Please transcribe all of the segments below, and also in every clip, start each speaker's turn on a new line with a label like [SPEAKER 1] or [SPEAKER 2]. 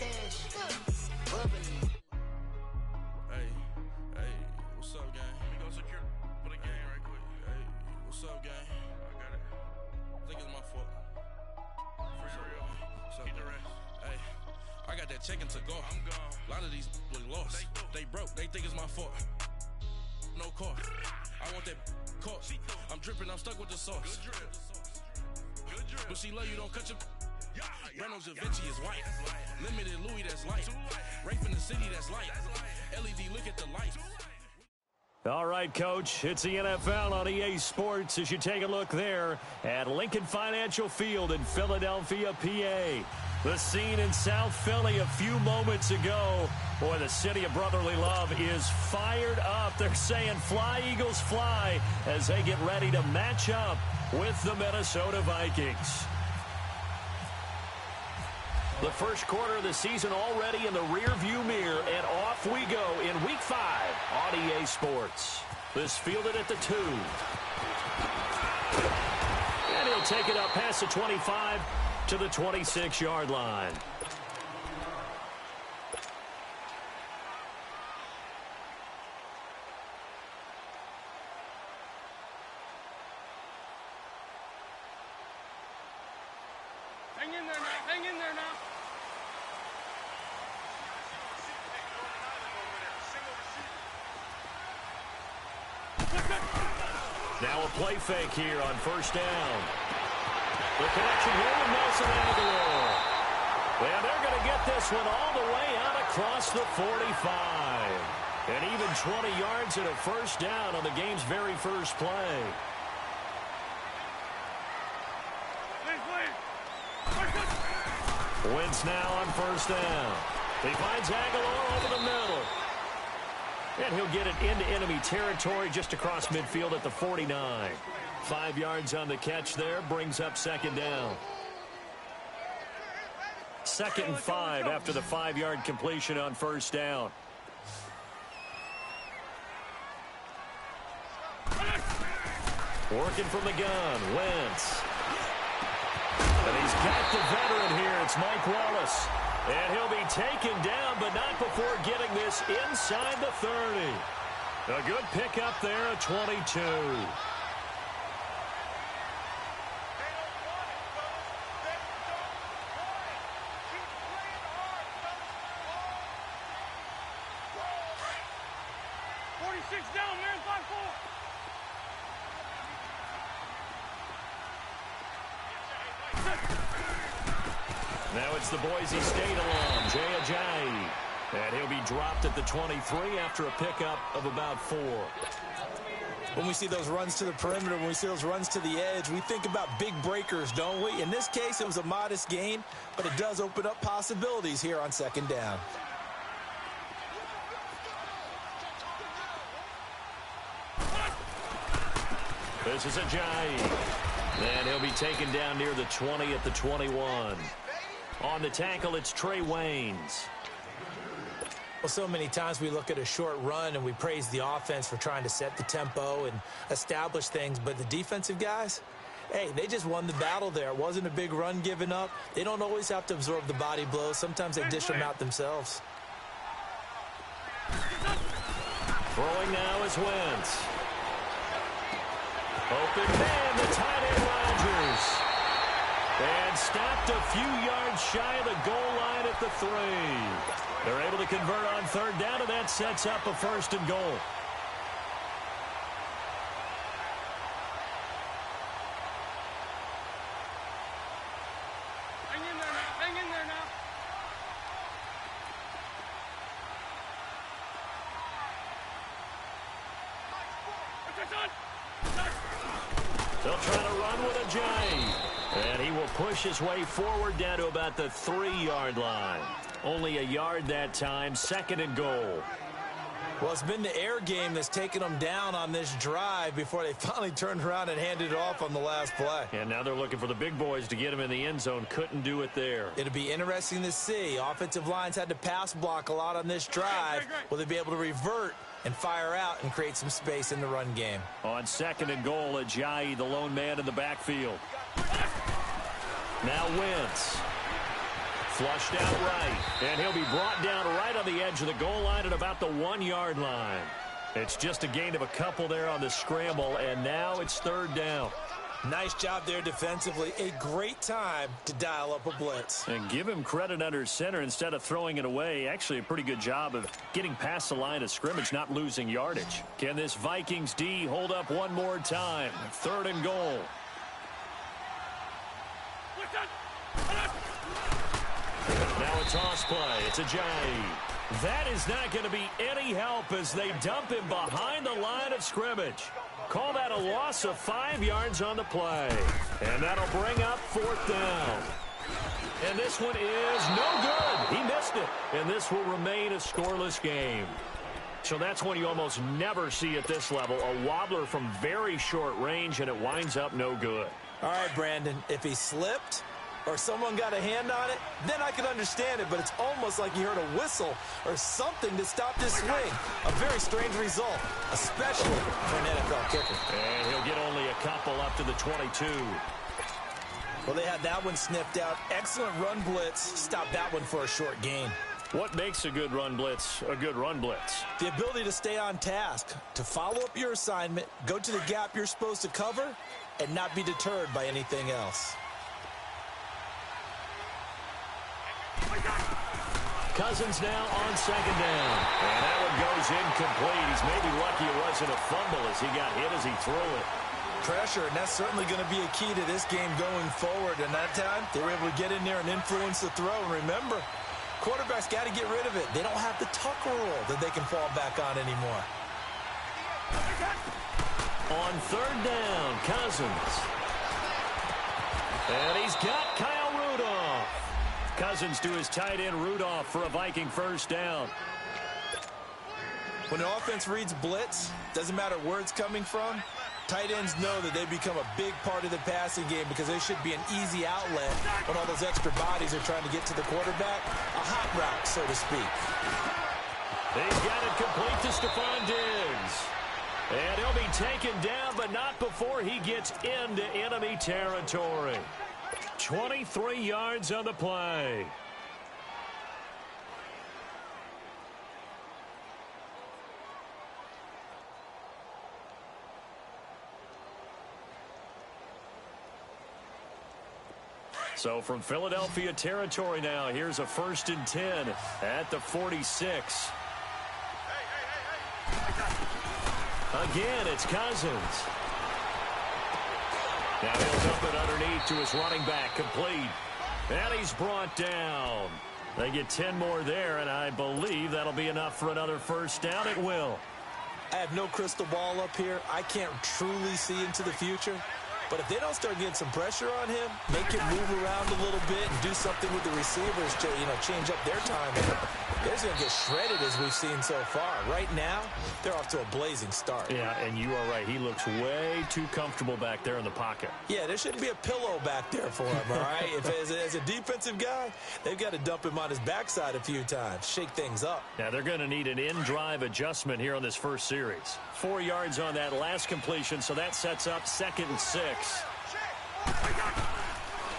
[SPEAKER 1] cash. Bubbly.
[SPEAKER 2] Hey, what's up, gang? Let me go secure for the game right quick. Hey, what's up, gang? I got it. I think it's my fault. For real. What's up, hey, I got that chicken to go. I'm gone. A lot of these look lost. They broke. They think it's my fault. No car. I want that caught. I'm dripping. I'm stuck with the sauce. Good drip. But she love you. Don't cut your. Reynolds Da Vinci is white. Limited Louis, that's light. Rafe in the city, that's light. LED, look at the light.
[SPEAKER 3] All right, Coach, it's the NFL on EA Sports as you take a look there at Lincoln Financial Field in Philadelphia, PA. The scene in South Philly a few moments ago. Boy, the city of brotherly love is fired up. They're saying fly, Eagles, fly as they get ready to match up with the Minnesota Vikings. The first quarter of the season already in the rearview mirror, and off we go in Week 5 on EA Sports. This fielded at the 2. And he'll take it up past the 25 to the 26-yard line.
[SPEAKER 4] Hang in there now. Hang in there now.
[SPEAKER 3] Now a play fake here on first down. The connection here with Nelson Aguilar. And they're going to get this one all the way out across the 45. And even 20 yards and a first down on the game's very first play. Wentz now on first down. He finds Aguilar over the middle. And he'll get it into enemy territory just across midfield at the 49. 5 yards on the catch there, brings up second down. 2nd and 5 after the 5-yard completion on first down. Working from the gun, Wentz. And he's got the veteran here. It's Mike Wallace. And he'll be taken down, but not before getting this inside the 30. A good pickup there at 22.
[SPEAKER 4] Down, man, 5-4.
[SPEAKER 3] Now it's the Boise State alum, Jay Ajayi. And he'll be dropped at the 23 after a pickup of about 4.
[SPEAKER 5] When we see those runs to the perimeter, when we see those runs to the edge, we think about big breakers, don't we? In this case, it was a modest gain, but it does open up possibilities here on second down.
[SPEAKER 3] This is Ajayi. And he'll be taken down near the 20 at the 21. On the tackle, it's Trey Waynes.
[SPEAKER 5] Well, so many times we look at a short run and we praise the offense for trying to set the tempo and establish things, but the defensive guys, hey, they just won the battle there. It wasn't a big run given up. They don't always have to absorb the body blows. Sometimes they dish them out themselves.
[SPEAKER 3] Throwing now is Wentz. Open man, the tight end Rodgers. And stopped a few yards shy of the goal line at the 3. They're able to convert on third down, and that sets up a 1st and goal.
[SPEAKER 4] Hang in there now. Hang in there now.
[SPEAKER 3] They'll try to run with Ajayi. And he will push his way forward down to about the 3-yard line. Only a yard that time, 2nd and goal.
[SPEAKER 5] Well, it's been the air game that's taken them down on this drive before they finally turned around and handed it off on the last play.
[SPEAKER 3] And now they're looking for the big boys to get him in the end zone. Couldn't do it there.
[SPEAKER 5] It'll be interesting to see. Offensive lines had to pass block a lot on this drive. Will they be able to revert and fire out and create some space in the run game?
[SPEAKER 3] On 2nd and goal, Ajayi, the lone man in the backfield. Now Wentz. Flushed out right, and he'll be brought down right on the edge of the goal line at about the 1-yard line. It's just a gain of a couple there on the scramble, and now it's third down.
[SPEAKER 5] Nice job there defensively. A great time to dial up a blitz.
[SPEAKER 3] And give him credit under center instead of throwing it away. Actually, a pretty good job of getting past the line of scrimmage, not losing yardage. Can this Vikings D hold up one more time? Third and goal. Now a toss play. It's a J. That is not going to be any help as they dump him behind the line of scrimmage. Call that a loss of 5 yards on the play. And that'll bring up fourth down. And this one is no good. He missed it. And this will remain a scoreless game. So that's one you almost never see at this level. A wobbler from very short range, and it winds up no good.
[SPEAKER 5] All right, Brandon, if he slipped or someone got a hand on it, then I could understand it, but it's almost like you heard a whistle or something to stop this swing. A very strange result, especially for an NFL kicker.
[SPEAKER 3] And he'll get only a couple up to the 22.
[SPEAKER 5] Well, they had that one sniffed out. Excellent run blitz. Stop that one for a short gain.
[SPEAKER 3] What makes a good run blitz a good run blitz?
[SPEAKER 5] The ability to stay on task, to follow up your assignment, go to the gap you're supposed to cover, and not be deterred by anything else.
[SPEAKER 3] Cousins now on second down. And that one goes incomplete. He's maybe lucky it wasn't a fumble as he got hit as he threw it.
[SPEAKER 5] Pressure, and that's certainly going to be a key to this game going forward. And that time, they were able to get in there and influence the throw. And remember, quarterbacks got to get rid of it. They don't have the tucker rule that they can fall back on anymore.
[SPEAKER 3] On third down, Cousins. And he's got Kyle Rudolph. Cousins to his tight end Rudolph for a Viking first down.
[SPEAKER 5] When the offense reads blitz, doesn't matter where it's coming from, tight ends know that they become a big part of the passing game because they should be an easy outlet when all those extra bodies are trying to get to the quarterback. A hot route, so to speak.
[SPEAKER 3] He's got it complete to Stephon Diggs. And he'll be taken down, but not before he gets into enemy territory. 23 yards on the play. So from Philadelphia territory now, here's a 1st and 10 at the 46. Again, it's Cousins. Now he'll dump it underneath to his running back, complete. And he's brought down. They get 10 more there, and I believe that'll be enough for another first down. It will.
[SPEAKER 5] I have no crystal ball up here. I can't truly see into the future. But if they don't start getting some pressure on him, make him move around a little bit and do something with the receivers to, change up their timing, they're just going to get shredded as we've seen so far. Right now, they're off to a blazing start.
[SPEAKER 3] Yeah, and you are right. He looks way too comfortable back there in the pocket.
[SPEAKER 5] Yeah, there shouldn't be a pillow back there for him, all right? As a defensive guy, they've got to dump him on his backside a few times, shake things up.
[SPEAKER 3] Now, they're going to need an in-drive adjustment here on this first series. 4 yards on that last completion, so that sets up 2nd and 6.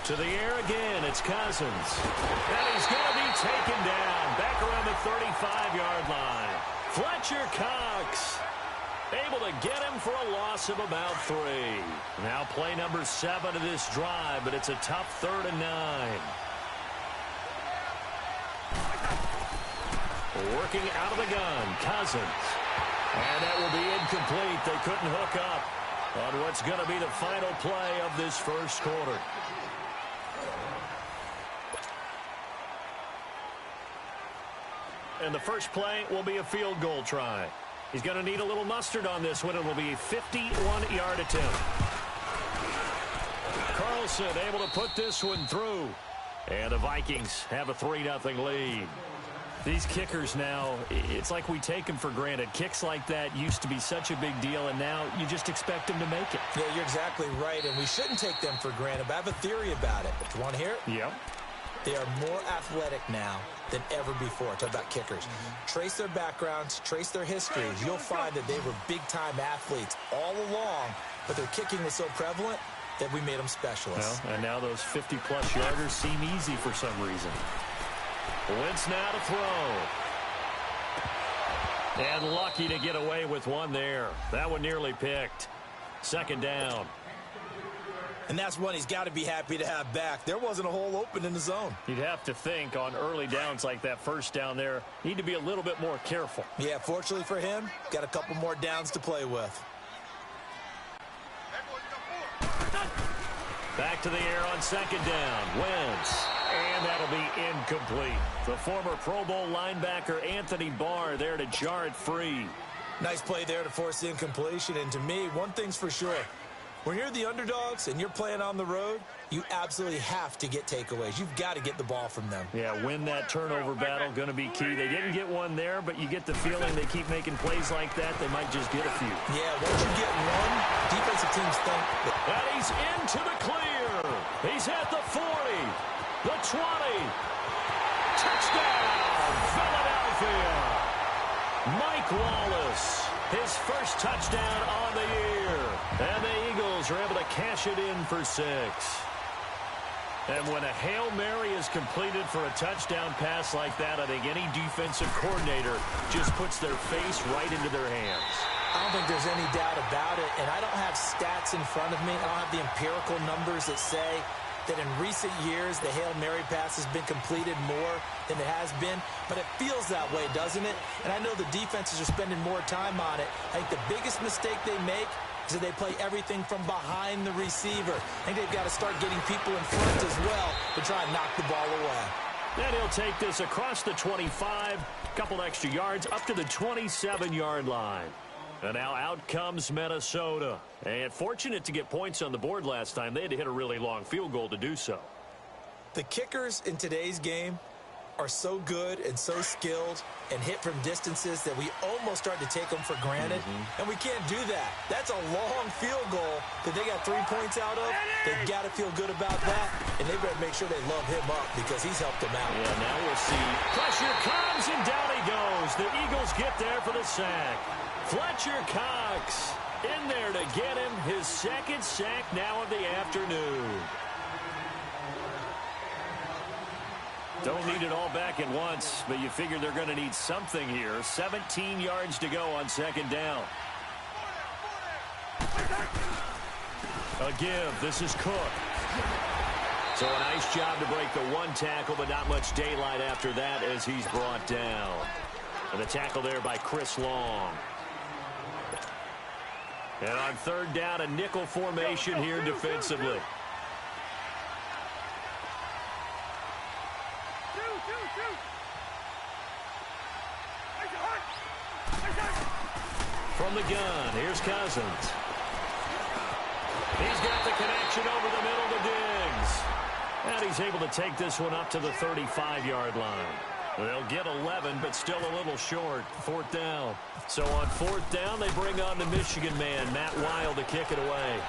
[SPEAKER 3] To the air again, it's Cousins. And he's going to be taken down back around the 35-yard line. Fletcher Cox able to get him for a loss of about 3. Now play number 7 of this drive, but it's a tough 3rd and 9. Working out of the gun, Cousins. And that will be incomplete. They couldn't hook up on what's going to be the final play of this first quarter. And the first play will be a field goal try. He's going to need a little mustard on this one. It will be a 51-yard attempt. Carlson able to put this one through. And the Vikings have a 3-0 lead. These kickers now, it's like we take them for granted. Kicks like that used to be such a big deal, and now you just expect them to make it.
[SPEAKER 5] Yeah, you're exactly right, and we shouldn't take them for granted, but I have a theory about it. Do you want to hear it?
[SPEAKER 3] Yep.
[SPEAKER 5] They are more athletic now than ever before. Talk about kickers. Trace their backgrounds, trace their histories. You'll find that they were big-time athletes all along, but their kicking was so prevalent, that we made them specialists.
[SPEAKER 3] Well, and now those 50-plus yarders seem easy for some reason. Wentz now to throw. And lucky to get away with one there. That one nearly picked. Second down.
[SPEAKER 5] And that's one he's got to be happy to have back. There wasn't a hole open in the zone.
[SPEAKER 3] You'd have to think on early downs like that first down there, need to be a little bit more careful.
[SPEAKER 5] Yeah, fortunately for him, got a couple more downs to play with.
[SPEAKER 3] Back to the air on second down. Wentz. And that'll be incomplete. The former Pro Bowl linebacker Anthony Barr there to jar it free.
[SPEAKER 5] Nice play there to force the incompletion. And to me, one thing's for sure. When you're the underdogs and you're playing on the road, you absolutely have to get takeaways. You've got to get the ball from them.
[SPEAKER 3] Yeah, win that turnover battle, going to be key. They didn't get one there, but you get the feeling they keep making plays like that, they might just get a few.
[SPEAKER 5] Yeah, once you get one, defensive teams think.
[SPEAKER 3] And he's into the clear. He's at the 40, the 20. Touchdown, Philadelphia. Mike Wallace, his first touchdown on the year. And the Eagles are able to cash it in for 6. And when a Hail Mary is completed for a touchdown pass like that, I think any defensive coordinator just puts their face right into their hands.
[SPEAKER 5] I don't think there's any doubt about it, and I don't have stats in front of me. I don't have the empirical numbers that say that in recent years the Hail Mary pass has been completed more than it has been, but it feels that way, doesn't it? And I know the defenses are spending more time on it. I think the biggest mistake they make is that they play everything from behind the receiver. I think they've got to start getting people in front as well to try and knock the ball away.
[SPEAKER 3] Then he'll take this across the 25, couple extra yards, up to the 27-yard line. And now out comes Minnesota. And fortunate to get points on the board last time. They had to hit a really long field goal to do so.
[SPEAKER 5] The kickers in today's game are so good and so skilled and hit from distances that we almost start to take them for granted. And we can't do that. That's a long field goal that they got 3 points out of. They've got to feel good about that, and they better make sure they love him up because he's helped them out.
[SPEAKER 3] Yeah, now we'll see. Pressure comes, and down he goes. The Eagles get there for the sack. Fletcher Cox in there to get him his second sack now of the afternoon. Don't need it all back at once, but you figure they're going to need something here. 17 yards to go on second down. A give. This is Cook. So a nice job to break the one tackle, but not much daylight after that as he's brought down. And the tackle there by Chris Long. And on third down, a nickel formation here defensively. From the gun, here's Cousins. He's got the connection over the middle to Diggs. And he's able to take this one up to the 35-yard line. They'll get 11, but still a little short. Fourth down. So on fourth down, they bring on the Michigan man, Matt Wild, to kick it away.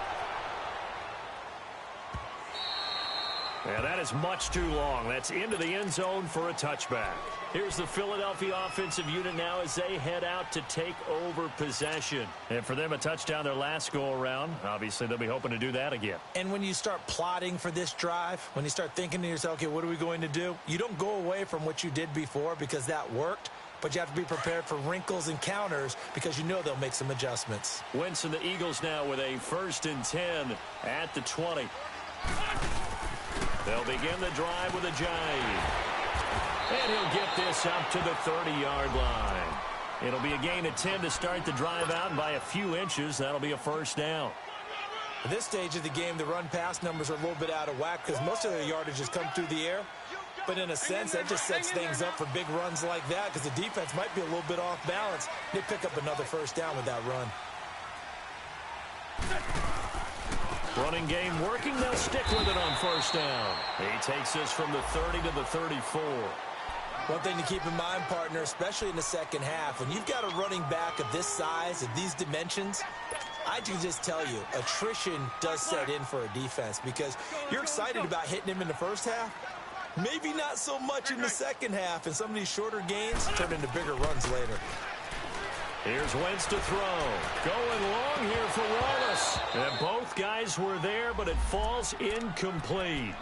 [SPEAKER 3] And that is much too long. That's into the end zone for a touchback. Here's the Philadelphia offensive unit now as they head out to take over possession. And for them, a touchdown their last go-around. Obviously, they'll be hoping to do that again.
[SPEAKER 5] And when you start plotting for this drive, when you start thinking to yourself, okay, what are we going to do? You don't go away from what you did before because that worked. But you have to be prepared for wrinkles and counters because you know they'll make some adjustments.
[SPEAKER 3] Wentz and the Eagles now with a 1st and 10 at the 20. They'll begin the drive with a jive. And he'll get this up to the 30-yard line. It'll be a gain of 10 to start the drive out, and by a few inches, that'll be a first down.
[SPEAKER 5] At this stage of the game, the run-pass numbers are a little bit out of whack because most of their yardage has come through the air. But in a sense, that just sets things up for big runs like that because the defense might be a little bit off balance. They pick up another first down with that run.
[SPEAKER 3] Running game working. They'll stick with it on first down. He takes this from the 30 to the 34.
[SPEAKER 5] One thing to keep in mind, partner, especially in the second half, when you've got a running back of this size, of these dimensions, I can just tell you, attrition does set in for a defense because you're excited about hitting him in the first half. Maybe not so much in the second half, and some of these shorter gains turn into bigger runs later.
[SPEAKER 3] Here's Wentz to throw. Going long here for Wallace. And both guys were there, but it falls incomplete.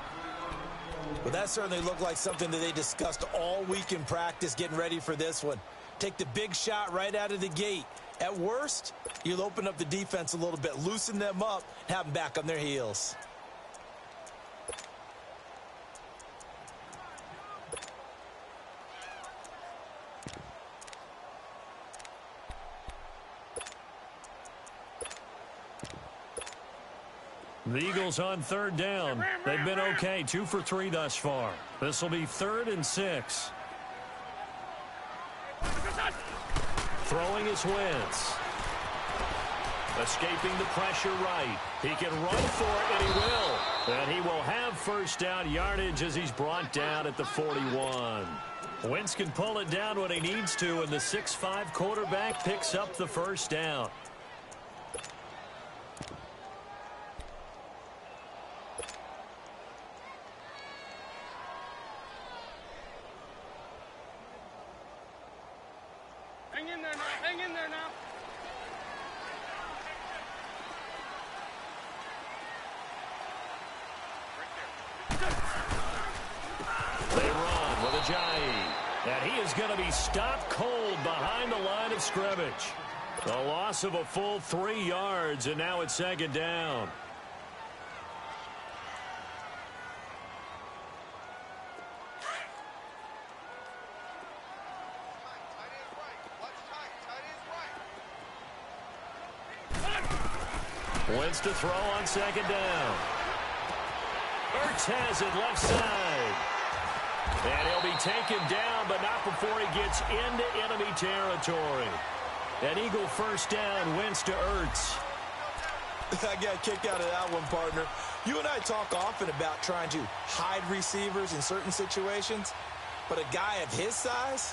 [SPEAKER 5] Well, that certainly looked like something that they discussed all week in practice getting ready for this one. Take the big shot right out of the gate. At worst, you'll open up the defense a little bit, loosen them up, have them back on their heels.
[SPEAKER 3] The Eagles on third down. They've been okay, 2 for 3 thus far. This will be 3rd and 6. Throwing is Wentz. Escaping the pressure right. He can run for it, and he will. And he will have first down yardage as he's brought down at the 41. Wentz can pull it down when he needs to, and the 6'5" quarterback picks up the first down.
[SPEAKER 4] Hang in there now. Hang in there now.
[SPEAKER 3] They run with Ajayi. And he is going to be stopped cold behind the line of scrimmage. The loss of a full 3 yards, and now it's 2nd down. Wentz to throw on 2nd down. Ertz has it left side. And he'll be taken down, but not before he gets into enemy territory. An Eagle first down, Wentz to Ertz.
[SPEAKER 5] I got a kick out of that one, partner. You and I talk often about trying to hide receivers in certain situations, but a guy of his size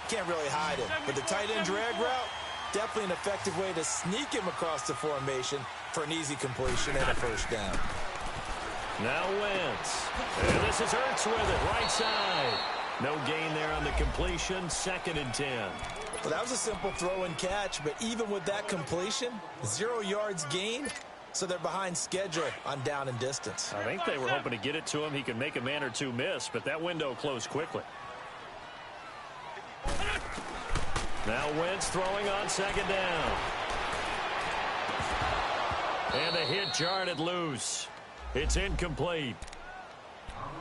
[SPEAKER 5] can't really hide him. But the tight end drag route, definitely an effective way to sneak him across the formation for an easy completion and a first down.
[SPEAKER 3] Now Wentz. And this is Ertz with it, right side. No gain there on the completion, 2nd and 10.
[SPEAKER 5] Well, that was a simple throw and catch, but even with that completion, 0 yards gained, so they're behind schedule on down and distance.
[SPEAKER 3] I think they were hoping to get it to him. He could make a man or two miss, but that window closed quickly. Now Wentz throwing on 2nd down. And a hit jarred it loose. It's incomplete.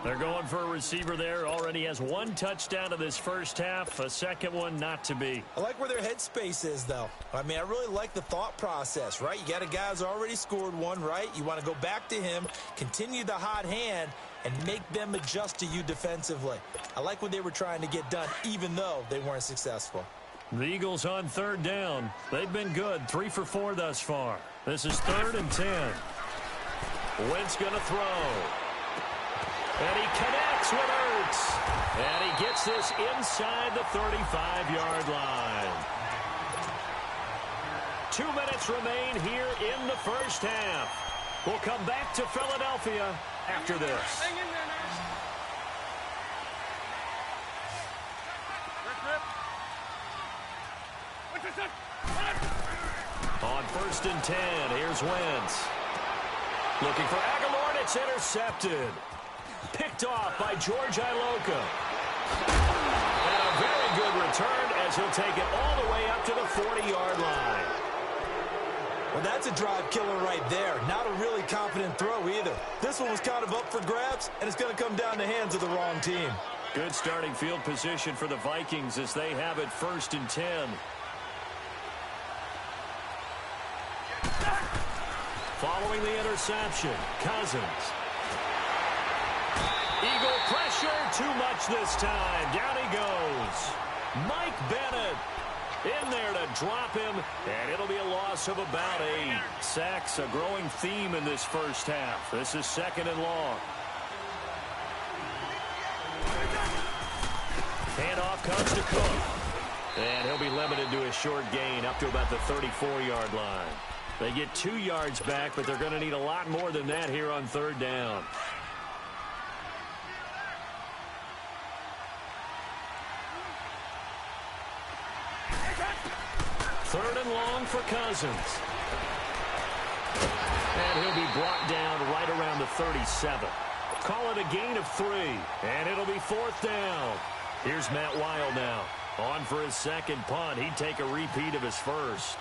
[SPEAKER 3] They're going for a receiver there. Already has 1 touchdown in this first half. A second one not to be.
[SPEAKER 5] I like where their headspace is, though. I mean, I really like the thought process, right? You got a guy who's already scored 1, right? You want to go back to him, continue the hot hand, and make them adjust to you defensively. I like what they were trying to get done, even though they weren't successful.
[SPEAKER 3] The Eagles on 3rd down. They've been good, 3 for 4 thus far. This is 3rd and 10. Wentz going to throw. And he connects with Ertz. And he gets this inside the 35-yard line. 2 minutes remain here in the first half. We'll come back to Philadelphia after this.
[SPEAKER 4] Hang in there now.
[SPEAKER 3] On 1st and 10, here's Wentz. Looking for Aguilar, and it's intercepted. Picked off by George Iloka. And a very good return as he'll take it all the way up to the 40-yard line.
[SPEAKER 5] Well, that's a drive killer right there. Not a really confident throw either. This one was kind of up for grabs, and it's going to come down the hands of the wrong team.
[SPEAKER 3] Good starting field position for the Vikings as they have it 1st and 10. Following the interception, Cousins. Eagle pressure, too much this time. Down he goes. Mike Bennett in there to drop him, and it'll be a loss of about 8. Sacks, a growing theme in this first half. This is 2nd and long. Handoff comes to Cook. And he'll be limited to a short gain up to about the 34-yard line. They get 2 yards back, but they're going to need a lot more than that here on 3rd down. Third and long for Cousins. And he'll be brought down right around the 37. Call it a gain of 3, and it'll be fourth down. Here's Matt Weil now. On for his second punt. He'd take a repeat of his first.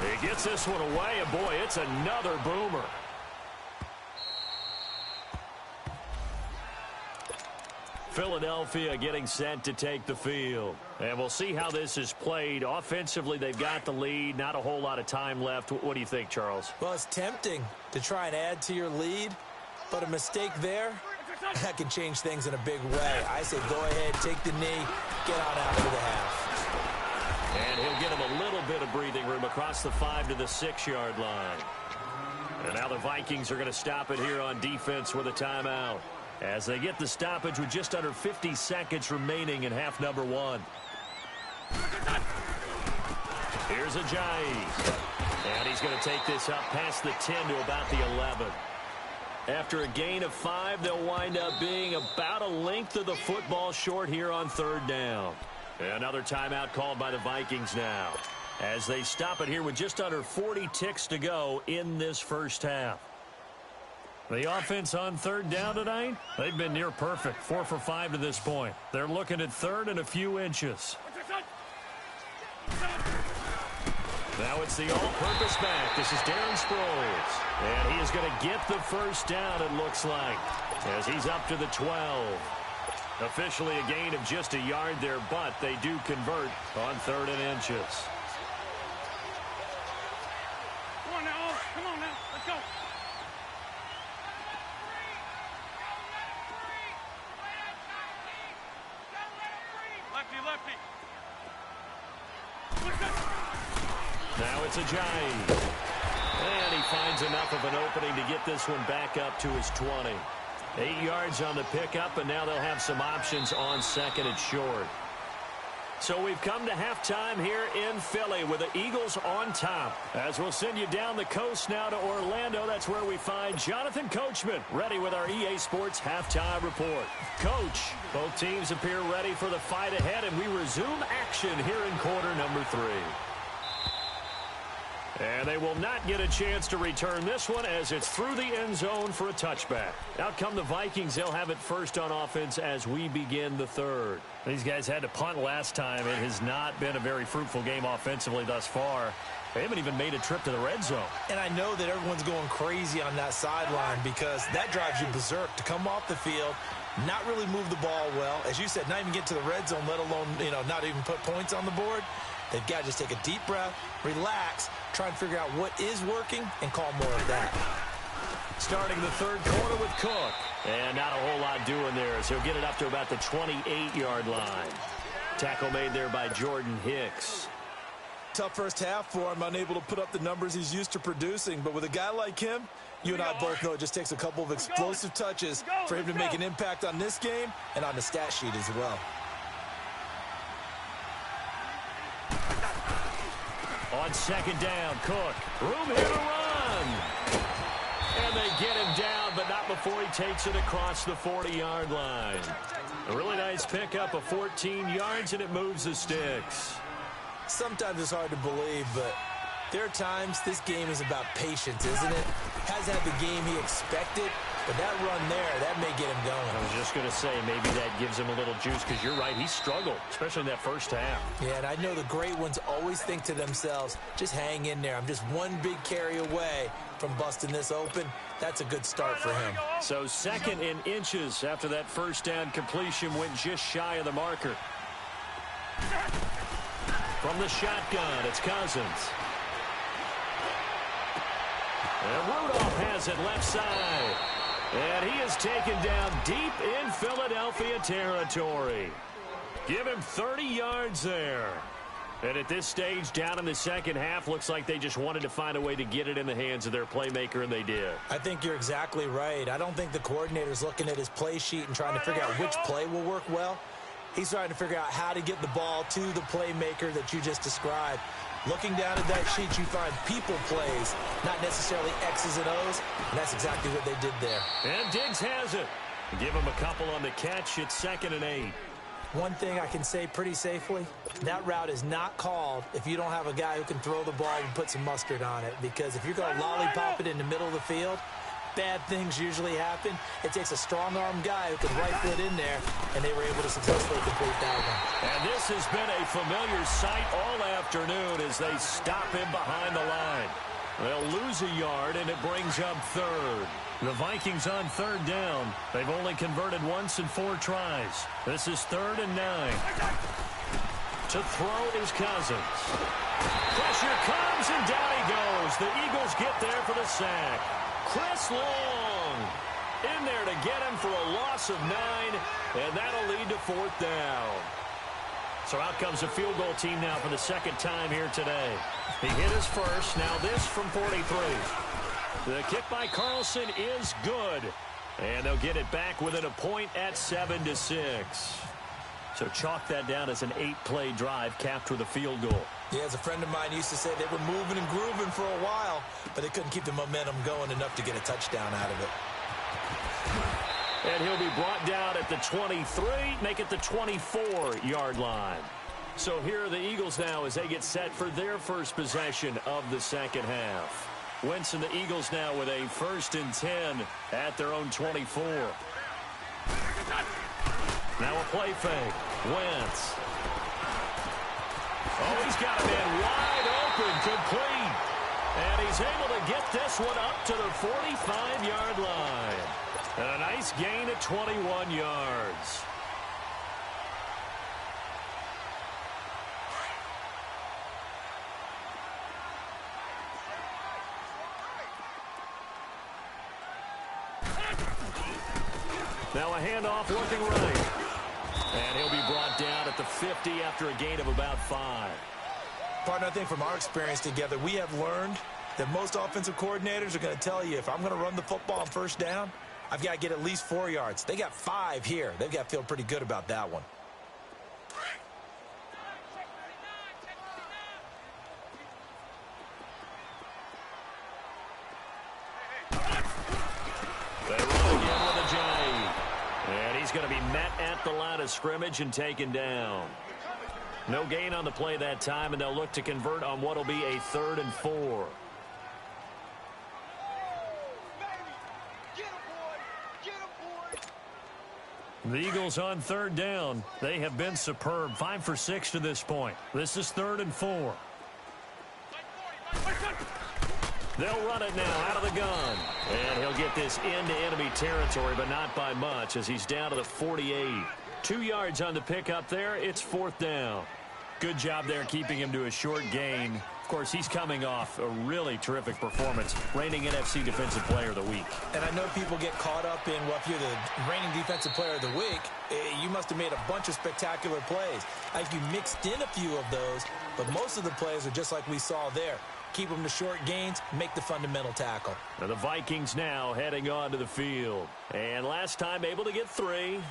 [SPEAKER 3] He gets this one away, and boy, it's another boomer. Philadelphia getting set to take the field. And we'll see how this is played. Offensively, they've got the lead. Not a whole lot of time left. What do you think, Charles?
[SPEAKER 5] Well, it's tempting to try and add to your lead, but a mistake there, that can change things in a big way. I say go ahead, take the knee, get on out for the half.
[SPEAKER 3] And he'll get him a little bit of breathing room across the 5 to the 6-yard line. And now the Vikings are going to stop it here on defense with a timeout, as they get the stoppage with just under 50 seconds remaining in half number 1. Here's Ajayi. And he's going to take this up past the 10 to about the 11. After a gain of 5, they'll wind up being about a length of the football short here on third down. Another timeout called by the Vikings now, as they stop it here with just under 40 ticks to go in this first half. The offense on third down tonight, they've been near perfect. 4 for 5 to this point. They're looking at third and a few inches. Now it's the all-purpose back. This is Darren Sproles. And he is going to get the first down, it looks like, as he's up to the 12. Officially a gain of just a yard there, but they do convert on third and inches.
[SPEAKER 4] Come on now. Come on now. Let's go. Lefty.
[SPEAKER 3] Now it's Ajayi. And he finds enough of an opening to get this one back up to his 20. 8 yards on the pickup, and now they'll have some options on second and short. So we've come to halftime here in Philly with the Eagles on top. As we'll send you down the coast now to Orlando, that's where we find Jonathan Coachman ready with our EA Sports halftime report. Coach, both teams appear ready for the fight ahead, and we resume action here in quarter number 3. And they will not get a chance to return this one as it's through the end zone for a touchback. Out come the Vikings. They'll have it first on offense as we begin the third. These guys had to punt last time. It has not been a very fruitful game offensively thus far. They haven't even made a trip to the red zone.
[SPEAKER 5] And I know that everyone's going crazy on that sideline because that drives you berserk to come off the field, not really move the ball well. As you said, not even get to the red zone, let alone, not even put points on the board. They've got to just take a deep breath, relax, try and figure out what is working, and call more of that.
[SPEAKER 3] Starting the third quarter with Cook. And not a whole lot doing there, as he'll get it up to about the 28-yard line. Tackle made there by Jordan Hicks.
[SPEAKER 5] Tough first half for him, unable to put up the numbers he's used to producing. But with a guy like him, you and I both know it just takes a couple of explosive touches for him to make an impact on this game and on the stat sheet as well.
[SPEAKER 3] On second down, Cook. Room here to run. And they get him down, but not before he takes it across the 40-yard line. A really nice pickup of 14 yards, and it moves the sticks.
[SPEAKER 5] Sometimes it's hard to believe, but there are times this game is about patience, isn't it? Hasn't had the game he expected, but that run there, that may get him going.
[SPEAKER 3] I was just going to say, maybe that gives him a little juice, because you're right, he struggled, especially in that first half.
[SPEAKER 5] Yeah, and I know the great ones always think to themselves, just hang in there. I'm just one big carry away from busting this open. That's a good start for him.
[SPEAKER 3] So second in inches after that first down completion went just shy of the marker. From the shotgun, it's Cousins. And Rudolph has it left side. And he is taken down deep in Philadelphia territory. Give him 30 yards there. And at this stage, down in the second half, looks like they just wanted to find a way to get it in the hands of their playmaker, and they did.
[SPEAKER 5] I think you're exactly right. I don't think the coordinator's looking at his play sheet and trying to figure out which play will work well. He's trying to figure out how to get the ball to the playmaker that you just described. Looking down at that sheet, you find people plays, not necessarily X's and O's, and that's exactly what they did there.
[SPEAKER 3] And Diggs has it. Give him a couple on the catch. It's 2nd and 8.
[SPEAKER 5] One thing I can say pretty safely, that route is not called if you don't have a guy who can throw the ball and put some mustard on it. Because if you're going to lollipop it in the middle of the field, bad things usually happen. It takes a strong-arm guy who can rifle it in there, and they were able to successfully complete that one.
[SPEAKER 3] And this has been a familiar sight all afternoon as they stop him behind the line. They'll lose a yard, and it brings up third. The Vikings on third down. They've only converted once in 4 tries. This is 3rd and 9. To throw is Cousins. Pressure comes, and down he goes. The Eagles get there for the sack. Chris Long in there to get him for a loss of 9, and that'll lead to 4th down. So out comes a field goal team now for the second time here today. He hit his first. Now this from 43. The kick by Carlson is good. And they'll get it back within a point at 7-6. So chalk that down as an 8-play drive capped with a field goal.
[SPEAKER 5] Yeah, as a friend of mine used to say, they were moving and grooving for a while, but they couldn't keep the momentum going enough to get a touchdown out of it.
[SPEAKER 3] And he'll be brought down at the 23, make it the 24-yard line. So here are the Eagles now as they get set for their first possession of the second half. Wentz and the Eagles now with a 1st and 10 at their own 24. Now a play fake. Wentz. Oh, he's got a man wide open, complete. And he's able to get this one up to the 45-yard line. And a nice gain at 21 yards. Now a handoff working right. And he'll be brought down at the 50 after a gain of about 5.
[SPEAKER 5] Partner, I think from our experience together, we have learned that most offensive coordinators are going to tell you, if I'm going to run the football on first down, I've got to get at least 4 yards. They got 5 here. They've got to feel pretty good about that one.
[SPEAKER 3] They run again with a J. And he's going to be met at the line of scrimmage and taken down. No gain on the play that time, and they'll look to convert on what will be a 3rd and 4. The Eagles on 3rd down. They have been superb. 5 for 6 to this point. This is 3rd and 4. They'll run it now out of the gun. And he'll get this into enemy territory, but not by much as he's down to the 48. 2 yards on the pickup there. It's 4th down. Good job there keeping him to a short gain. Of course, he's coming off a really terrific performance, reigning NFC Defensive Player of the Week.
[SPEAKER 5] And I know people get caught up in, well, if you're the reigning Defensive Player of the Week, you must have made a bunch of spectacular plays. Like you mixed in a few of those, but most of the plays are just like we saw there. Keep them to short gains, make the fundamental tackle.
[SPEAKER 3] And the Vikings now heading onto the field. And last time able to get 3.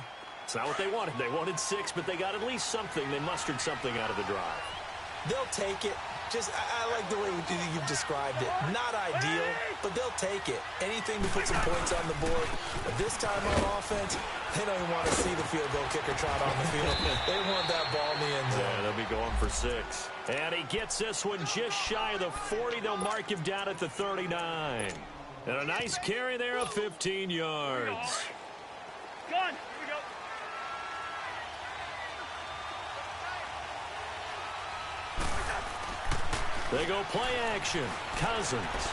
[SPEAKER 3] It's not what they wanted. They wanted 6, but they got at least something. They mustered something out of the drive.
[SPEAKER 5] They'll take it. I like the way you've described it. Not ideal, but they'll take it. Anything to put some points on the board. But this time on offense, they don't even want to see the field goal kicker trot on the field. They want that ball in the end zone.
[SPEAKER 3] Yeah, they'll be going for 6. And he gets this one just shy of the 40. They'll mark him down at the 39. And a nice carry there of 15 yards.
[SPEAKER 4] Gun.
[SPEAKER 3] They go play action. Cousins.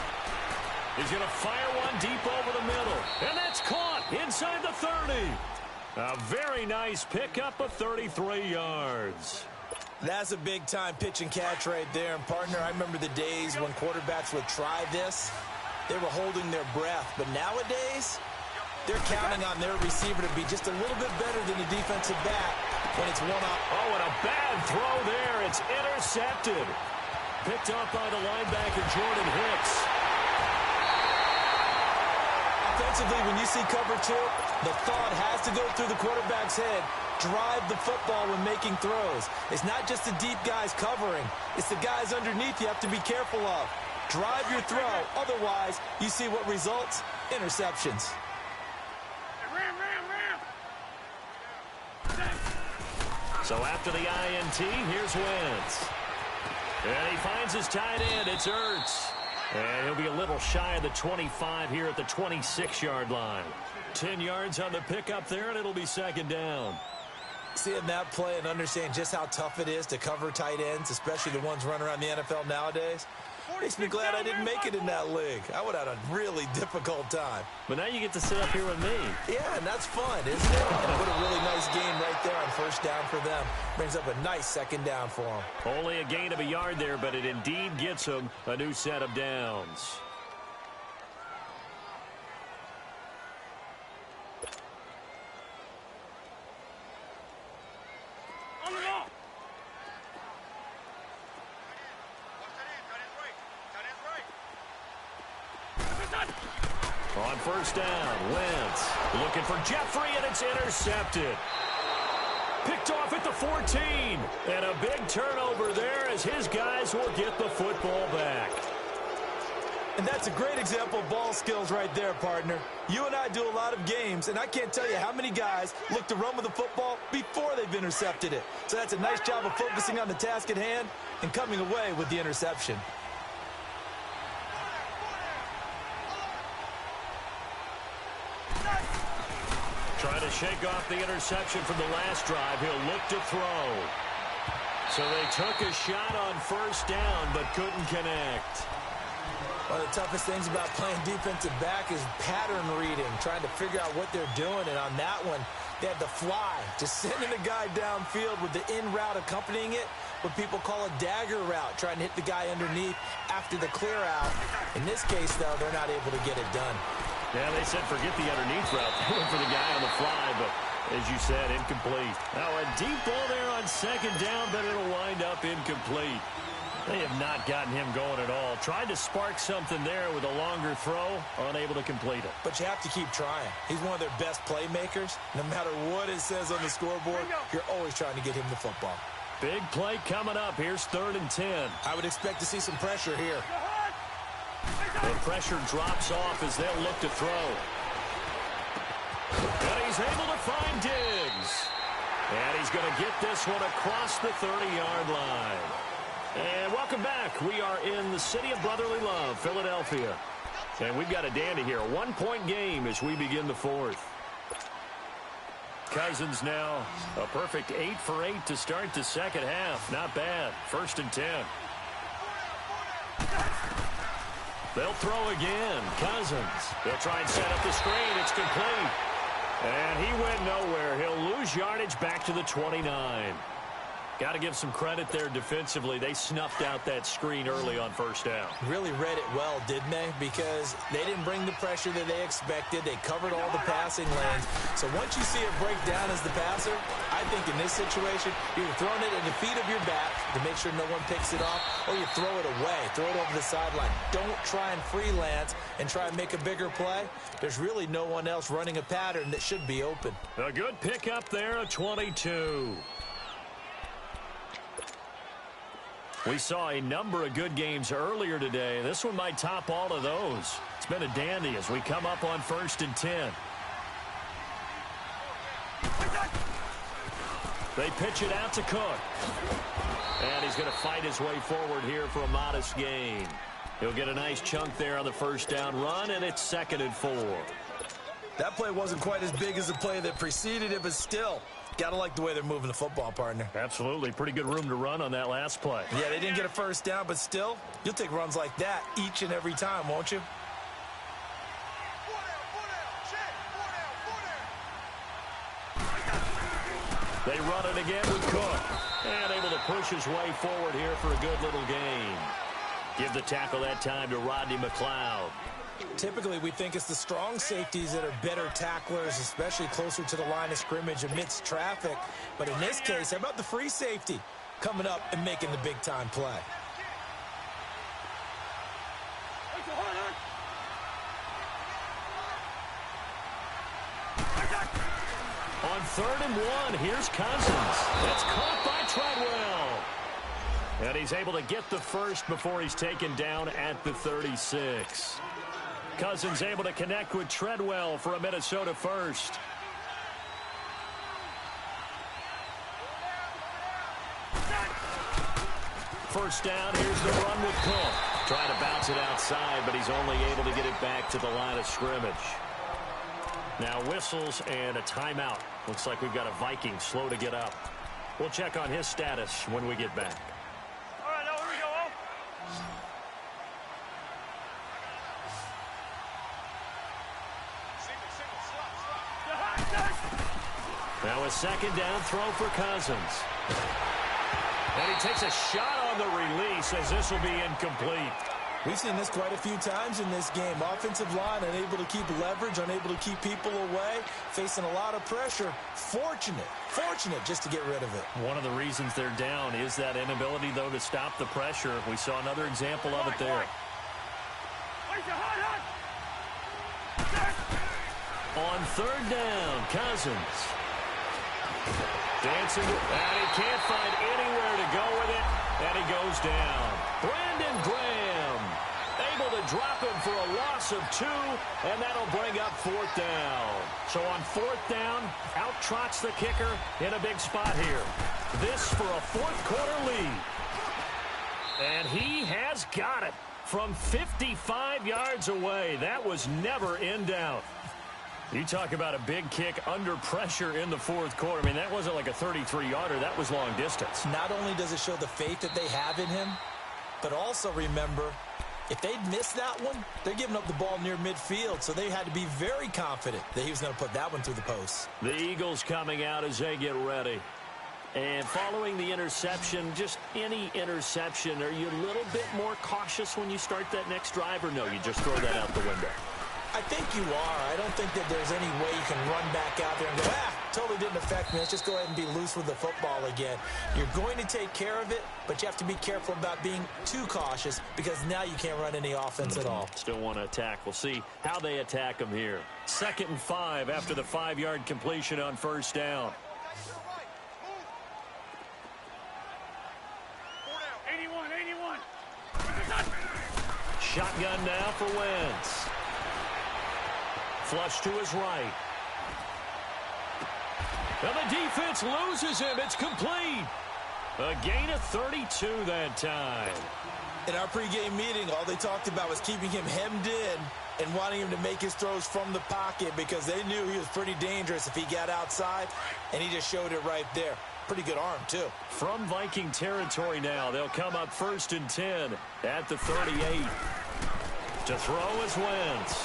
[SPEAKER 3] He's going to fire one deep over the middle. And that's caught inside the 30. A very nice pickup of 33 yards.
[SPEAKER 5] That's a big-time pitch and catch right there. And, partner, I remember the days when quarterbacks would try this. They were holding their breath. But nowadays, they're counting on their receiver to be just a little bit better than the defensive back when it's one-up.
[SPEAKER 3] Oh, and a bad throw there. It's intercepted. Picked up by the linebacker, Jordan Hicks.
[SPEAKER 5] Offensively, when you see cover 2, the thought has to go through the quarterback's head. Drive the football when making throws. It's not just the deep guys covering. It's the guys underneath you have to be careful of. Drive your throw. Otherwise, you see what results? Interceptions.
[SPEAKER 3] So after the INT, here's Wentz. And he finds his tight end. It's Ertz. And he'll be a little shy of the 25 here at the 26-yard line. 10 yards on the pickup there, and it'll be second down.
[SPEAKER 5] Seeing that play and understand just how tough it is to cover tight ends, especially the ones running around the NFL nowadays, makes me glad I didn't make it in that league. I would have had a really difficult time.
[SPEAKER 3] But now you get to sit up here with me.
[SPEAKER 5] Yeah, and that's fun, isn't it? And what a really nice game right there on first down for them. Brings up a nice second down for them.
[SPEAKER 3] Only a gain of a yard there, but it indeed gets them a new set of downs.
[SPEAKER 4] On the ball.
[SPEAKER 3] On first down, Wentz looking for Jeffrey, and it's intercepted. Picked off at the 14. And a big turnover there as his guys will get the football back.
[SPEAKER 5] And that's a great example of ball skills right there, partner. You and I do a lot of games, and I can't tell you how many guys look to run with the football before they've intercepted it. So that's a nice job of focusing on the task at hand and coming away with the interception.
[SPEAKER 3] Trying to shake off the interception from the last drive. He'll look to throw. So they took a shot on first down, but couldn't connect.
[SPEAKER 5] One of the toughest things about playing defensive back is pattern reading, trying to figure out what they're doing. And on that one, they had the fly, just sending the guy downfield with the in route accompanying it, what people call a dagger route, trying to hit the guy underneath after the clear out. In this case, though, they're not able to get it done.
[SPEAKER 3] Yeah, they said forget the underneath route. They went for the guy on the fly, but as you said, incomplete. Now a deep ball there on second down, but it'll wind up incomplete. They have not gotten him going at all. Tried to spark something there with a longer throw, unable to complete it.
[SPEAKER 5] But you have to keep trying. He's one of their best playmakers. No matter what it says on the scoreboard, you're always trying to get him the football.
[SPEAKER 3] Big play coming up. Here's 3rd and 10.
[SPEAKER 5] I would expect to see some pressure here.
[SPEAKER 3] The pressure drops off as they'll look to throw. And he's able to find Diggs. And he's going to get this one across the 30-yard line. And welcome back. We are in the city of brotherly love, Philadelphia. And we've got a dandy here. A 1-point game as we begin the 4th. Cousins now a perfect 8 for 8 to start the second half. Not bad. 1st and 10. They'll throw again. Cousins. They'll try and set up the screen. It's complete. And he went nowhere. He'll lose yardage back to the 29. Got to give some credit there defensively. They snuffed out that screen early on first down.
[SPEAKER 5] Really read it well, didn't they? Because they didn't bring the pressure that they expected. They covered all the passing lanes. So once you see it break down as the passer, I think in this situation, you're throwing it at the feet of your back to make sure no one picks it off, or you throw it away, throw it over the sideline. Don't try and freelance and try and make a bigger play. There's really no one else running a pattern that should be open.
[SPEAKER 3] A good pickup there, a 22. We saw a number of good games earlier today. This one might top all of those. It's been a dandy as we come up on 1st and 10. They pitch it out to Cook. And he's going to fight his way forward here for a modest gain. He'll get a nice chunk there on the first down run, and it's 2nd and 4.
[SPEAKER 5] That play wasn't quite as big as the play that preceded it, but still, gotta like the way they're moving the football, partner.
[SPEAKER 3] Absolutely. Pretty good room to run on that last play.
[SPEAKER 5] Yeah, they didn't get a first down, but still, you'll take runs like that each and every time, won't you?
[SPEAKER 3] They run it again with Cook. And able to push his way forward here for a good little gain. Give the tackle that time to Rodney McLeod.
[SPEAKER 5] Typically, we think it's the strong safeties that are better tacklers, especially closer to the line of scrimmage amidst traffic. But in this case, how about the free safety coming up and making the big-time play?
[SPEAKER 3] On 3rd and 1, here's Cousins. That's caught by Treadwell. And he's able to get the first before he's taken down at the 36. Cousins able to connect with Treadwell for a Minnesota first. first down. Here's the run with Cook. Trying to bounce it outside, but he's only able to get it back to the line of scrimmage. Now whistles and a timeout. Looks like we've got a Viking slow to get up. We'll check on his status when we get back.
[SPEAKER 4] All right, now here we go.
[SPEAKER 3] Now a second down throw for Cousins. And he takes a shot on the release as this will be incomplete.
[SPEAKER 5] We've seen this quite a few times in this game. Offensive line unable to keep leverage, unable to keep people away, facing a lot of pressure. Fortunate just to get rid of it.
[SPEAKER 3] One of the reasons they're down is that inability, though, to stop the pressure. We saw another example of it there. On third down, Cousins. Dancing, and he can't find anywhere to go with it, and he goes down. Brandon Graham able to drop him for a loss of 2, and that'll bring up fourth down. So on fourth down, out trots the kicker in a big spot here. This for a fourth quarter lead. And he has got it from 55 yards away. That was never in doubt. You talk about a big kick under pressure in the fourth quarter. I mean, that wasn't like a 33-yarder. That was long distance.
[SPEAKER 5] Not only does it show the faith that they have in him, but also remember, if they'd missed that one, they're giving up the ball near midfield, so they had to be very confident that he was going to put that one through the post.
[SPEAKER 3] The Eagles coming out as they get ready. And following the interception, just any interception, are you a little bit more cautious when you start that next drive, or no, you just throw that out the window?
[SPEAKER 5] I think you are. I don't think that there's any way you can run back out there and go, totally didn't affect me. Let's just go ahead and be loose with the football again. You're going to take care of it, but you have to be careful about being too cautious because now you can't run any offense at all.
[SPEAKER 3] Still want to attack. We'll see how they attack them here. 2nd and 5 after the 5-yard completion on first down.
[SPEAKER 4] 81.
[SPEAKER 3] Shotgun now for Wentz. Flush to his right. And the defense loses him. It's complete. A gain of 32 that time.
[SPEAKER 5] In our pregame meeting, all they talked about was keeping him hemmed in and wanting him to make his throws from the pocket because they knew he was pretty dangerous if he got outside, and he just showed it right there. Pretty good arm, too.
[SPEAKER 3] From Viking territory now, they'll come up 1st and 10 at the 38. To throw is Wentz.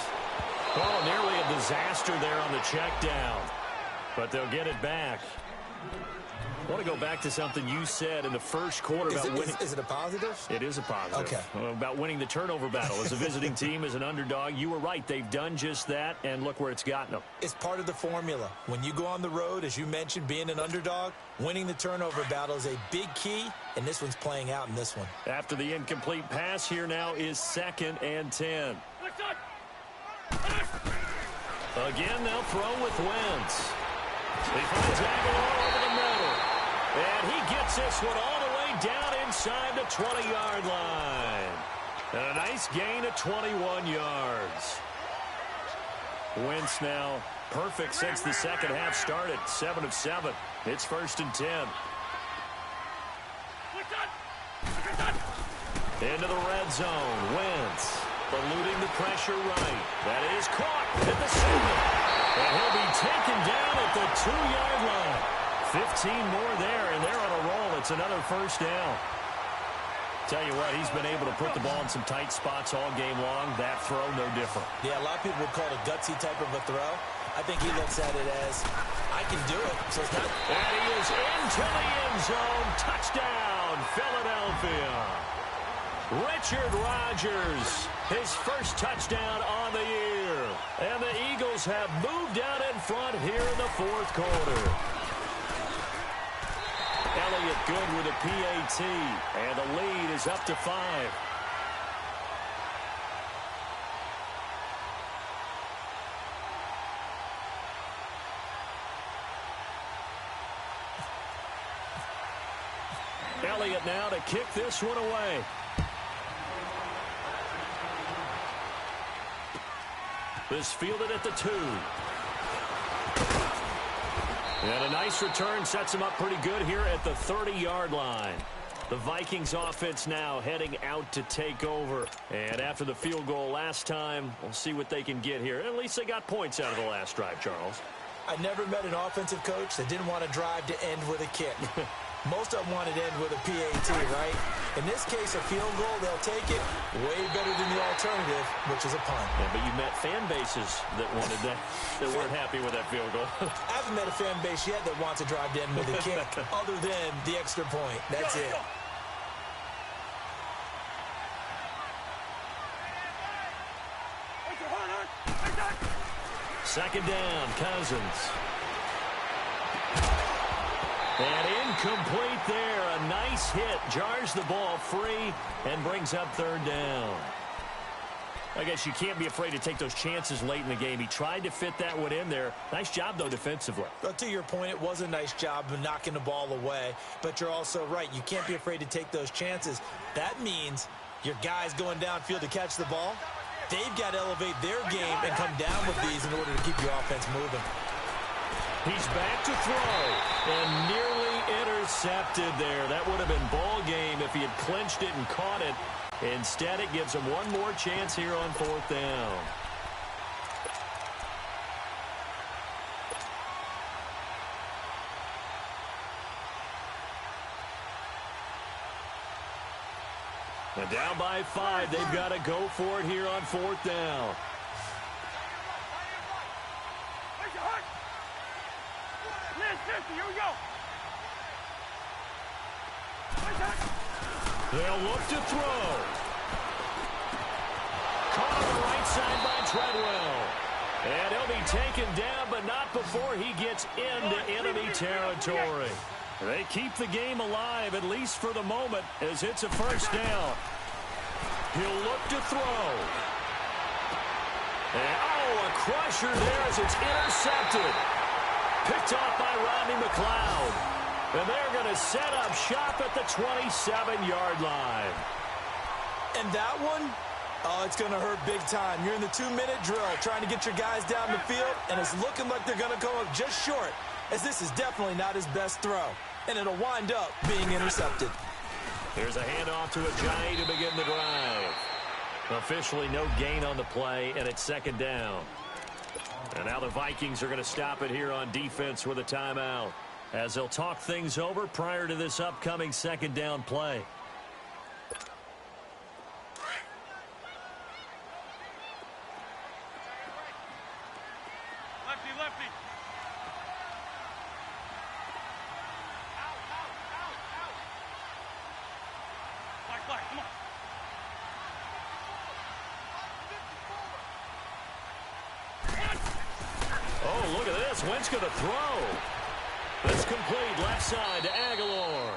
[SPEAKER 3] Oh, nearly a disaster there on the check down. But they'll get it back. I want to go back to something you said in the first quarter about winning.
[SPEAKER 5] Is it a positive?
[SPEAKER 3] It is a positive.
[SPEAKER 5] Okay.
[SPEAKER 3] About winning the turnover battle. As a visiting team, as an underdog, you were right. They've done just that, and look where it's gotten them.
[SPEAKER 5] It's part of the formula. When you go on the road, as you mentioned, being an underdog, winning the turnover battle is a big key, and this one's playing out in this one.
[SPEAKER 3] After the incomplete pass, here now is 2nd and 10. Again, they'll throw with Wentz. He finds Aguilar over the middle. And he gets this one all the way down inside the 20-yard line. And a nice gain of 21 yards. Wentz now perfect since the second half started. 7 of 7. It's 1st and 10. Into the red zone. Wentz eluding the pressure right. That is caught at the 7. And he'll be taken down at the 2-yard line. 15 more there, and they're on a roll. It's another first down. Tell you what, he's been able to put the ball in some tight spots all game long. That throw, no different.
[SPEAKER 5] Yeah, a lot of people would call it a gutsy type of a throw. I think he looks at it as, I can do it. So it's not.
[SPEAKER 3] And he is into the end zone. Touchdown, Philadelphia. Richard Rodgers, his first touchdown on the year. And the Eagles have moved out in front here in the fourth quarter. Elliott good with a PAT, and the lead is up to 5. Elliott now to kick this one away. This fielded at the 2. And a nice return sets him up pretty good here at the 30-yard line. The Vikings offense now heading out to take over. And after the field goal last time, we'll see what they can get here. At least they got points out of the last drive, Charles.
[SPEAKER 5] I never met an offensive coach that didn't want to drive to end with a kick. Most of them wanted to end with a PAT, right? In this case, a field goal, they'll take it way better than the alternative, which is a punt.
[SPEAKER 3] Yeah, but you met fan bases that wanted that, that weren't happy with that field goal.
[SPEAKER 5] I haven't met a fan base yet that wants to drive to end with a kick other than the extra point. That's it.
[SPEAKER 3] Second down, Cousins. And incomplete there. A nice hit. Jars the ball free and brings up third down. I guess you can't be afraid to take those chances late in the game. He tried to fit that one in there. Nice job, though, defensively.
[SPEAKER 5] Well, to your point, it was a nice job of knocking the ball away. But you're also right. You can't be afraid to take those chances. That means your guys going downfield to catch the ball, they've got to elevate their game and come down with these in order to keep your offense moving.
[SPEAKER 3] He's back to throw and nearly intercepted there. That would have been ball game if he had clinched it and caught it. Instead, it gives him one more chance here on fourth down. And down by 5, they've got to go for it here on fourth down.
[SPEAKER 4] Here we go.
[SPEAKER 3] They'll look to throw. Caught on the right side by Treadwell. And he'll be taken down, but not before he gets into enemy territory. They keep the game alive, at least for the moment, as it's a first down. He'll look to throw. And, a crusher there as it's intercepted. Picked off by Rodney McLeod. And they're going to set up shop at the 27-yard line.
[SPEAKER 5] And that one, it's going to hurt big time. You're in the 2-minute drill trying to get your guys down the field, and it's looking like they're going to come up just short, as this is definitely not his best throw. And it'll wind up being intercepted.
[SPEAKER 3] Here's a handoff to Ajayi to begin the drive. Officially no gain on the play, and it's second down. And now the Vikings are going to stop it here on defense with a timeout, as they'll talk things over prior to this upcoming second down play.
[SPEAKER 4] Lefty, lefty. Black, come on.
[SPEAKER 3] Oh, look at this. Wentz going to throw. That's complete. Left side to Aguilar.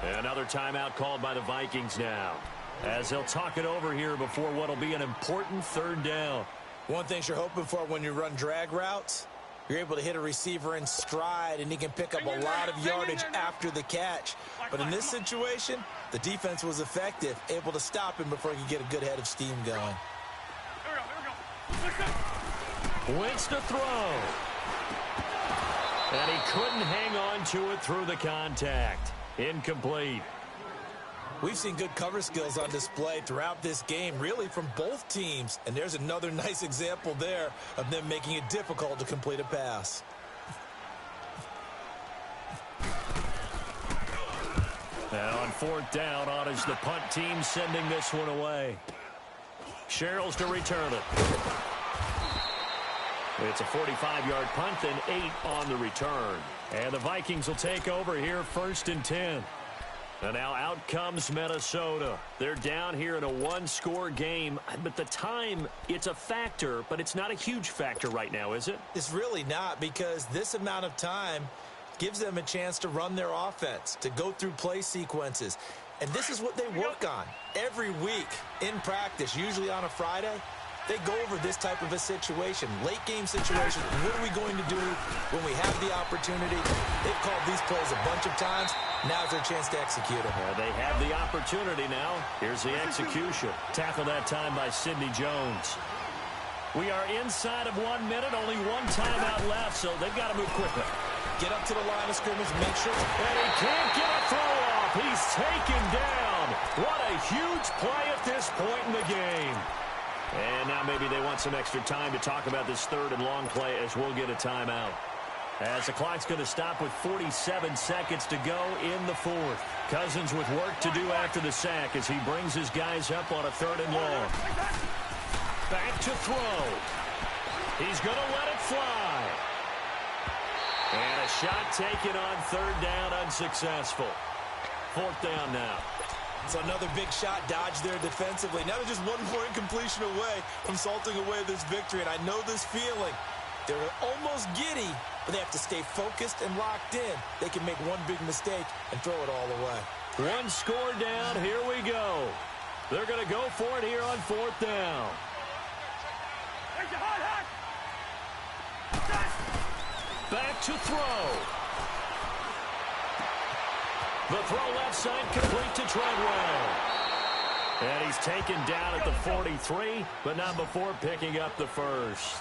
[SPEAKER 3] And another timeout called by the Vikings now, as they'll talk it over here before what will be an important third down.
[SPEAKER 5] One thing you're hoping for when you run drag routes, you're able to hit a receiver in stride, and he can pick up a lot of yardage after the catch. But in this situation, the defense was effective, able to stop him before he could get a good head of steam going.
[SPEAKER 4] Here we go.
[SPEAKER 3] Wentz to throw. And he couldn't hang on to it through the contact. Incomplete.
[SPEAKER 5] We've seen good cover skills on display throughout this game, really from both teams. And there's another nice example there of them making it difficult to complete a pass.
[SPEAKER 3] Now on fourth down, on is the punt team sending this one away. Sherrills to return it. It's a 45-yard punt, then 8 on the return. And the Vikings will take over here first and 10. And now out comes Minnesota. They're down here in a one-score game. But the time, it's a factor, but it's not a huge factor right now, is it?
[SPEAKER 5] It's really not, because this amount of time gives them a chance to run their offense, to go through play sequences. And this is what they work on every week in practice, usually on a Friday. They go over this type of a situation, late game situation. What are we going to do when we have the opportunity? They've called these plays a bunch of times. Now's their chance to execute them.
[SPEAKER 3] They have the opportunity now. Here's the execution. Tackle that time by Sidney Jones. We are inside of 1 minute, only one timeout left, so they've got to move quickly.
[SPEAKER 5] Get up to the line of scrimmage, make sure.
[SPEAKER 3] And he can't get a throw off. He's taken down. What a huge play at this point in the game. And now maybe they want some extra time to talk about this third and long play as we'll get a timeout. As the clock's going to stop with 47 seconds to go in the fourth. Cousins with work to do after the sack as he brings his guys up on a third and long. Back to throw. He's going to let it fly. And a shot taken on third down, unsuccessful. Fourth down now.
[SPEAKER 5] So another big shot dodged there defensively. Now they're just one more incompletion away from salting away this victory. And I know this feeling. They're almost giddy, but they have to stay focused and locked in. They can make one big mistake and throw it all away.
[SPEAKER 3] One score down. Here we go. They're going to go for it here on fourth down. Back to throw. The throw left side complete to Treadwell. And he's taken down at the 43, but not before picking up the first.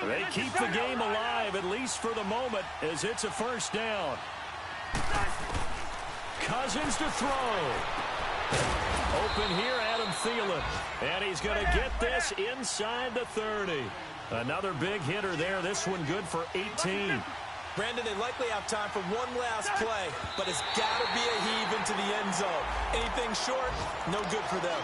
[SPEAKER 3] They keep the game alive, at least for the moment, as it's a first down. Cousins to throw. Open here, Adam Thielen. And he's going to get this inside the 30. Another big hitter there. This one good for 18.
[SPEAKER 5] Brandon, they likely have time for one last play, but it's got to be a heave into the end zone. Anything short, no good for them.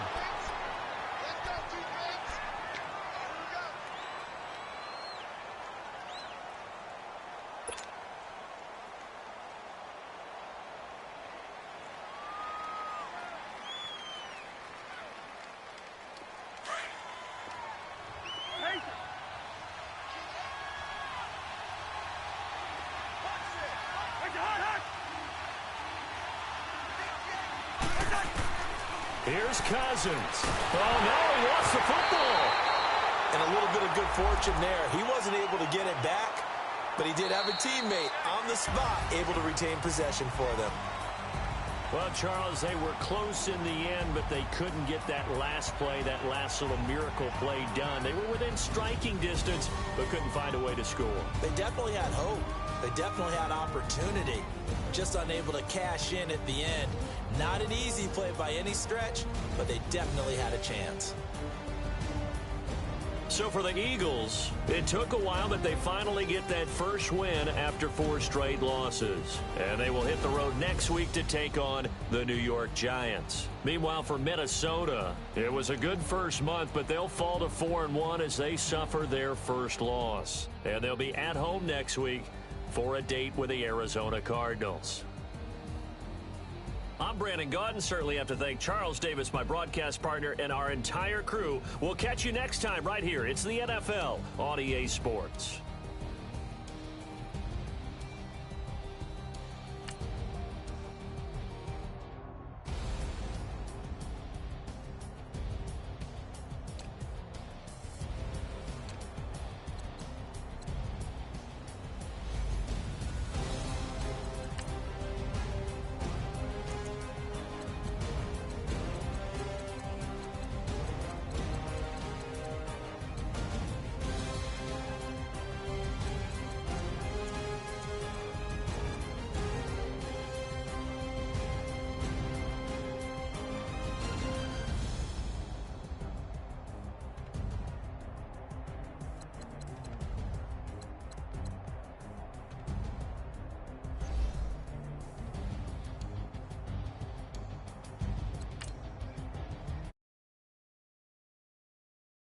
[SPEAKER 3] Here's Cousins. Oh, no, he lost the football.
[SPEAKER 5] And a little bit of good fortune there. He wasn't able to get it back, but he did have a teammate on the spot able to retain possession for them.
[SPEAKER 3] Well, Charles, they were close in the end, but they couldn't get that last play, that last little miracle play done. They were within striking distance, but couldn't find a way to score.
[SPEAKER 5] They definitely had hope. They definitely had opportunity. Just unable to cash in at the end. Not an easy play by any stretch, but they definitely had a chance.
[SPEAKER 3] So for the Eagles, it took a while, but they finally get that first win after 4 straight losses. And they will hit the road next week to take on the New York Giants. Meanwhile, for Minnesota, it was a good first month, but they'll fall to 4-1 as they suffer their first loss. And they'll be at home next week for a date with the Arizona Cardinals. I'm Brandon Gaudin. Certainly have to thank Charles Davis, my broadcast partner, and our entire crew. We'll catch you next time right here. It's the NFL on EA Sports.